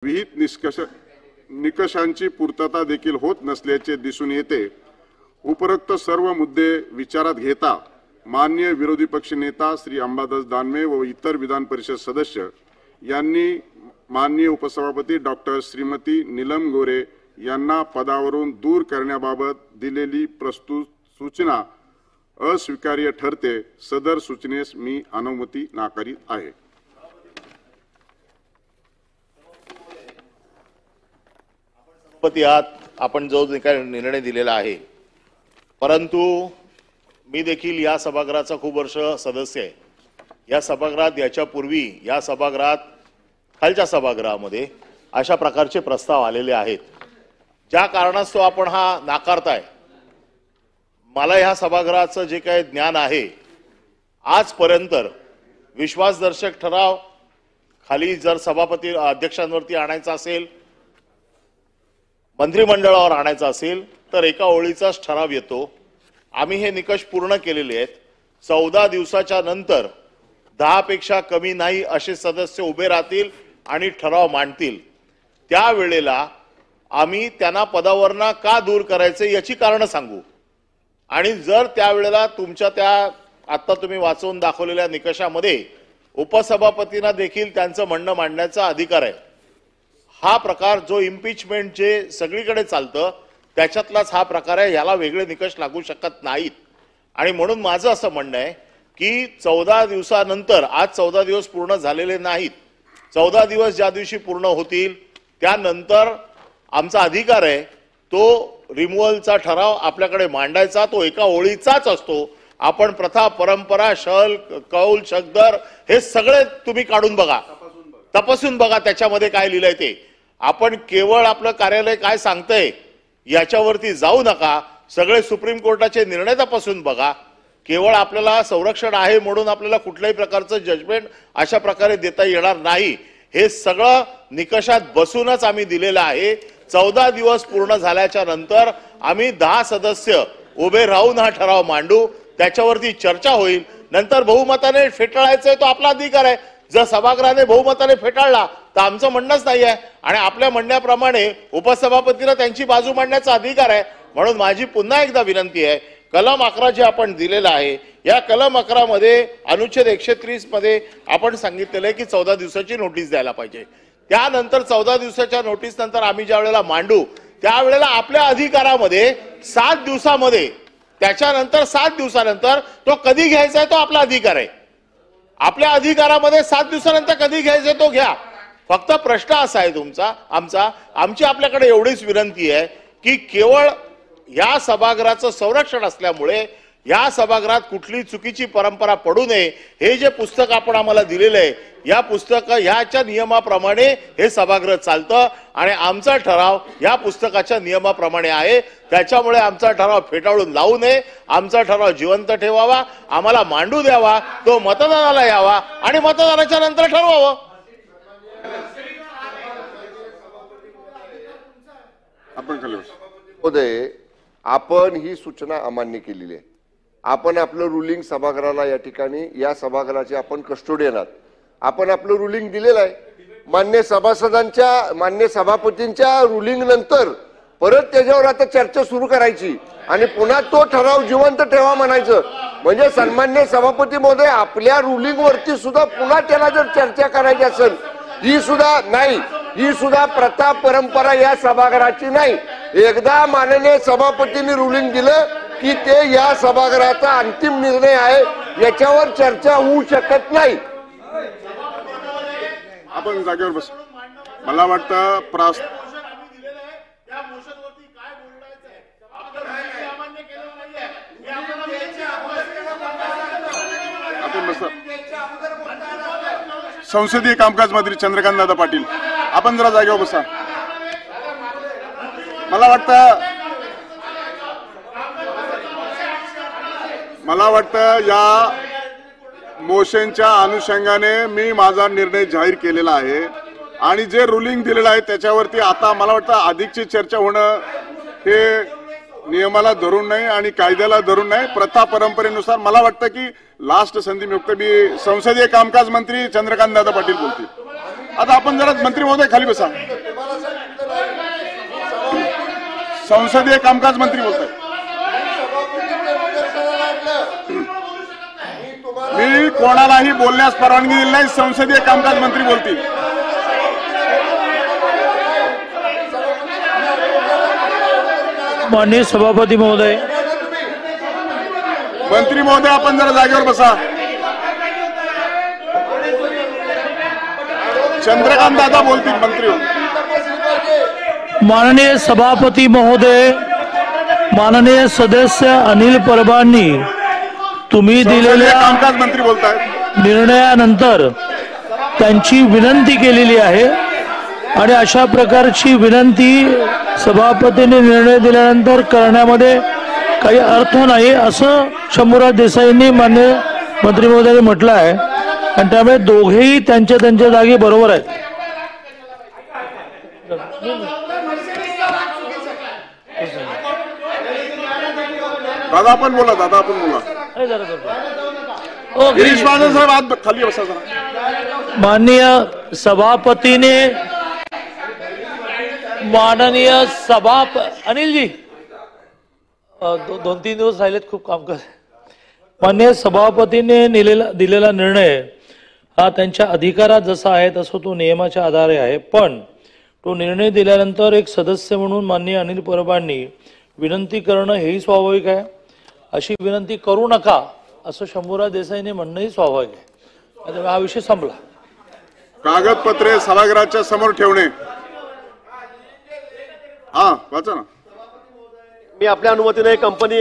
विहित निकषांची पूर्तता देखील होत नसल्याचे दिसून येते। उपरोक्त सर्व मुद्दे विचारात घेता माननीय विरोधी पक्ष नेता श्री अंबादास दानवे व इतर विधान परिषद सदस्य यांनी माननीय उपसभापती डॉक्टर श्रीमती नीलम गोरे यांना पदावरून दूर करण्याबाबत दिलेली प्रस्तुत सूचना अस्वीकार्य ठरते। सदर सूचनेस मी अनुमती नाकारीत आहे। आपण जो निर्णय दिलेला आहे, परंतु मी देखील या सभागृहाचा खूप वर्ष सदस्य आहे। या सभागृहात याच्यापूर्वी या सभागृहात खालच्या सभागृहामध्ये अशा प्रकारचे प्रस्ताव आलेले आहेत, ज्या कारणास्तव आपण हा नाकारताय। मला या सभागृहाचं जे काही ज्ञान आहे, आजपर्यंत विश्वासदर्शक ठराव खाली जर सभापती अध्यक्षांवरती आणायचा असेल, मंत्रिमंडळावर आणायचा असेल तर एका ओळीचाच ठराव येतो। आम्ही हे निकष पूर्ण केलेले आहेत। 14 दिवसाच्या नंतर 10 पेक्षा कमी नाही असे सदस्य उभे राहतील आणि ठराव मांडतील। त्यावेळेला आम्ही त्यांना पदावरनं का दूर करायचे याची कारण सांगू, आणि जर त्यावेळेला तुमच्या त्या आता तुम्ही वाचवून दाखवलेल्या निकषामध्ये उपसभापतींना देखील त्यांचं म्हणणं मांडण्याचा अधिकार आहे। हा प्रकार जो इम्पीचमेंट जे सगळीकडे चालतं त्याच्यातलाच हा प्रकार आहे, याला वेगळे निकष लागू शकत नाहीत। आणि म्हणून माझं असं म्हणणं आहे की 14 दिवसानंतर, आज 14 दिवस पूर्ण झालेले नाहीत, 14 दिवस ज्या दिवशी पूर्ण होतील त्यानंतर आमचा अधिकार आहे तो रिमूव्हलचा ठराव आपल्याकडे मांडायचा। तो एका ओळीचाच असतो। आपण प्रथा परंपरा शल कौल शब्दर हे सगळे तुम्ही काढून बघा, तपासून बघा त्याच्यामध्ये काय लिहिलंय ते। आपण केवळ आपलं कार्यालय काय सांगतंय याच्यावरती जाऊ नका, सगळे सुप्रीम कोर्टाचे निर्णय तपासून बघा। केवळ आपल्याला संरक्षण आहे म्हणून आपल्याला कुठल्याही प्रकारचं जजमेंट अशा प्रकारे देता येणार नाही। हे सगळं निकषात बसूनच आम्ही दिलेलं आहे। 14 दिवस पूर्ण झाल्याच्या नंतर आम्ही 10 सदस्य उभे राहून हा ठराव मांडू, त्याच्यावरती चर्चा होईल। नंतर बहुमताने फेटाळायचा तो आपला अधिकार आहे। जर सभागृहाने बहुमताने फेटाळला तर आमचं म्हणणंच नाही आहे, आणि आपल्या म्हणण्याप्रमाणे उपसभापतीला त्यांची बाजू मांडण्याचा अधिकार आहे। म्हणून माझी पुन्हा एकदा विनंती आहे, कलम 11 जे आपण दिलेलं आहे, या कलम 11 मध्ये अनुच्छेद 130 मध्ये आपण सांगितलेलं आहे की 14 दिवसाची नोटीस द्यायला पाहिजे। त्यानंतर 14 दिवसाच्या नोटीस नंतर आम्ही ज्या वेळेला मांडू त्यावेळेला आपल्या अधिकारामध्ये 7 दिवसामध्ये, त्याच्यानंतर 7 दिवसानंतर तो कधी घ्यायचा आहे तो आपला अधिकार आहे। आपल्या अधिकारामध्ये 7 दिवसानंतर कधी घ्यायचे तो घ्या। फक्त प्रश्न असा आहे तुमचा आमची आपल्याकडे एवढीच विनंती आहे की केवळ या सभागृहाचं संरक्षण असल्यामुळे या सभागृहात कुठली चुकीची परंपरा पडू नये। हे जे पुस्तक आपण आम्हाला दिलेलं आहे, या पुस्तक ह्याच्या नियमाप्रमाणे हे सभागृह चालतं, आणि आमचा ठराव या पुस्तकाच्या नियमाप्रमाणे आहे। त्याच्यामुळे आमचा ठराव फेटाळून लावू नये, आमचा ठराव जिवंत ठेवावा, आम्हाला मांडू द्यावा, तो मतदानाला यावा आणि मतदानाच्या नंतर ठरवावं। आपण ही सूचना अमान्य केलेली आहे। आपण आपलं रुलिंग सभागृहाला या ठिकाणी या सभागृहाचे आपण कस्टोडियन आहात। आपण आपलं रुलिंग दिलेलं आहे। मान्य सभासदांच्या मान्य सभापतींच्या रुलिंग नंतर परत त्याच्यावर आता चर्चा सुरू करायची आणि पुन्हा तो ठराव जिवंत ठेवा म्हणायचं, म्हणजे सन्मान्य सभापती महोदय आपल्या रुलिंग वरती सुद्धा पुन्हा त्याला जर चर्चा करायची असेल, ही सुद्धा प्रथा परंपरा या सभागृहाची नाही। एकदा माननीय सभापतींनी रुलिंग दिलं की ते या सभागृहाचा अंतिम निर्णय आहे, याच्यावर चर्चा होऊ शकत नाही। आपण जागेवर बस। मला वाटतं संसदीय कामकाज मंत्री चंद्रकांत दादा पाटील, आपण जरा जागेवर बसा। मला वाटतं या मोशनच्या अनुषंगाने मी माझा निर्णय जाहीर केलेला आहे, आणि जे रुलिंग दिलेलं आहे त्याच्यावरती आता मला वाटतं अधिकची चर्चा होणं हे नियमाला धरून नाही आणि कायद्याला धरून नाही, प्रथा परंपरेनुसार मला वाटतं की लास्ट संधी मी संसदीय कामकाज मंत्री चंद्रकांत दादा पाटील बोलतील। आता आपण जरा मंत्री महोदय खाली बसा. संसदीय कामकाज मंत्री बोलताय. मी कोणालाही बोलण्यास परवानगी दिली नाही. संसदीय कामकाज मंत्री बोलतील. माननीय सभापती महोदय, मंत्री महोदय आपण जरा जागेवर बसा. चंद्रकांत दादा बोलतील मंत्री. माननीय सभापती महोदय, माननीय सदस्य अनिल परबांनी तुम्ही संसदीय दिलेल्या कामकाज मंत्री बोलतायत. निर्णयानंतर त्यांची विनंती केलेली आहे आणि अशा प्रकारची विनंती सभापतींनी निर्णय दिल्यानंतर करण्यामध्ये काही अर्थ नाही असं शंभूराज देसाईंनी माननीय मंत्री महोदयांनी म्हटलं आहे आणि त्यामुळे दोघेही त्यांच्या त्यांच्या जागी बरोबर आहेत. दादा आपण बोला. दादा आपण बोला. गिरीश महाजन साहेब आत खाली बसा जरा. माननीय सभापतीने माननीय अनिलजी 2-3 दिवस राहिलेत, खूप कामकाज. माननीय सभापतीने दिलेला निर्णय हा त्यांच्या अधिकारात जसा आहे तसं तो नियमाच्या आधारे आहे, पण तो निर्णय दिल्यानंतर एक सदस्य म्हणून माननीय अनिल परबांनी विनंती करणं हेही स्वाभाविक आहे. अशी विनंती करू नका असं शंभूराज देसाईंनी म्हणणंही स्वाभाविक आहे. आता हा विषय संपला. कागदपत्रे सभागृहाच्या समोर ठेवणे. हा वाचा ना. मी आपल्या अनुमतीने कंपनी